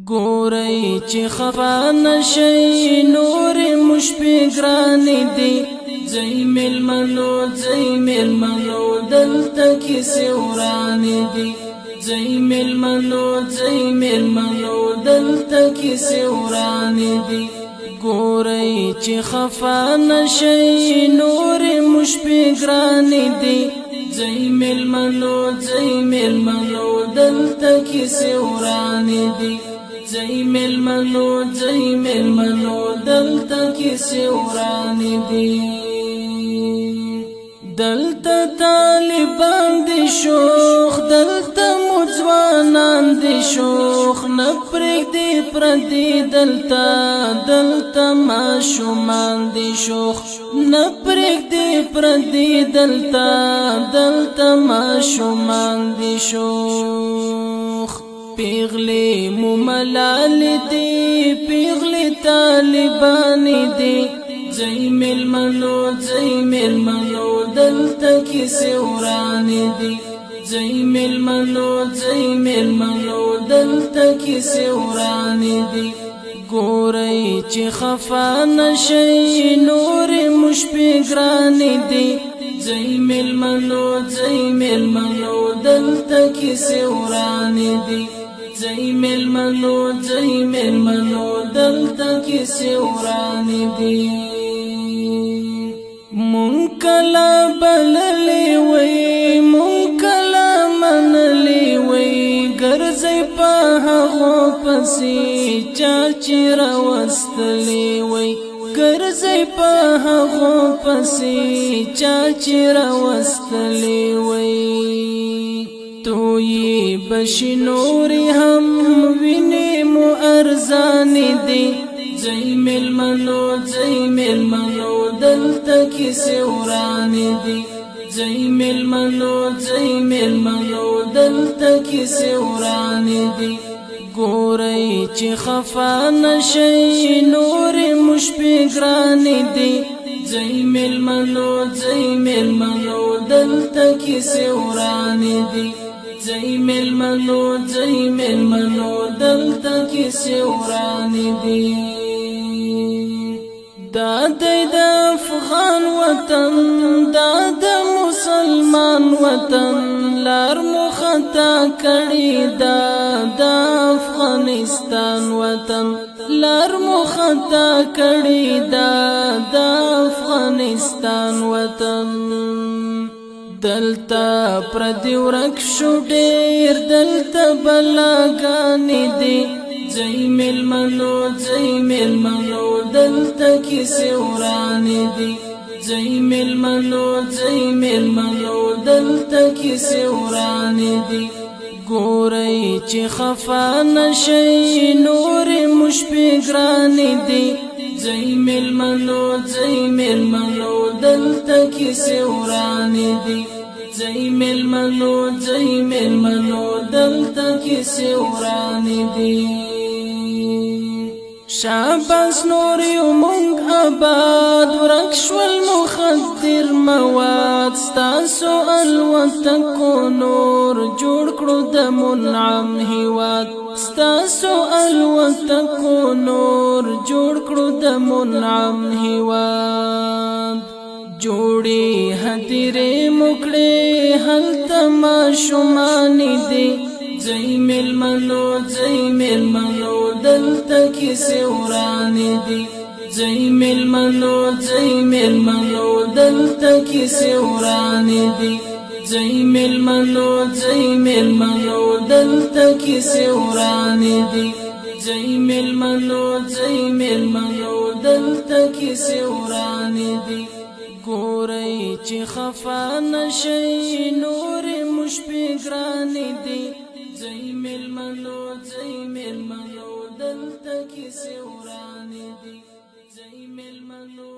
ګورئ چې خفا نشئ نور مشپې ګرانې دي ځئ مېلمنو دلته کیسې ورانې دي ځئ مېلمنو دلته کیسې ورانې دي ګورئ چې خفا نشئ نور مشپې ګرانې دي ځئ مېلمنو دلته کیسې ورانې دي ځئ مېلمنو دلته کیسې ورانې دي دلته طالبان دي شوخ دلته مځوانان دي شوخ نه پرېږدي پردي دلته ماشومان دي شوخ نه پرېږدي پردي دلته ماشومان دي شوخ پیغلی مملال دی پیغلی طالبان دی ځئ مېلمنو دلته کیسې ورانې دي ځئ مېلمنو دلته کیسې ورانې دي ګورئ چې خفا نشئ نور مشپې ګرانې دي ځئ مېلمنو دلته کیسې ورانې دي ځئ مېلمنو دلته کیسې ورانې دي مونږ کله بللې وئ مونږ کله منلې وئ ګرځئ په هغو پسې چا چې راوستلې وئ ګرځئ په هغو پسې چا چې راوستلې وئ تویې بشي نورې هم وینې مو ارزانې دي ځئ مېلمنو دلته کیسې ورانې دي ځئ مېلمنو دلته کیسې ورانې دي ګورئ چې خفا نشئ نور مشپې ګرانې دي ځئ مېلمنو دلته کیسې ورانې دي ځئ مېلمنو دلته کیسې ورانې دي دا د افغان وطن دا د مسلمان وطن لار مو خطا کړی دا د افغانستان وطن لار مو خطا کړی دا د افغانستان وطن دلته پردي ورک شو ډېر دلته بلاګانې دي ځئ مېلمنو دلته کیسې ورانې دي ځئ مېلمنو دلته کیسې ورانې دي ګورئ چې خفا نشئ نور مشپې ګرانې دي ځئ مېلمنو دلته کیسې ورانې دي ځئ مېلمنو دلته کیسې ورانې دي شاباس نور یو مونږ آباد ورک شول مخدر مواد ستاسو الوتکو نور جوړ کړو د منعم هیواد ستاسو الوتکو نور جوړ کړو د منعم هیواد جوړې هدیرې موکړې هلته ماشومان دي ځئ مېلمنو دلته کیسې ورانې دي ځئ مېلمنو دلته کیسې ورانې دي ځئ مېلمنو دلته کیسې ورانې دي ځئ مېلمنو دلته کیسې ورانې دي ګورئ چې خفا نشئ نور مشپې ګرانې دي ځئ مېلمنو دلته کیسې ورانې دي ځئ مېلمنو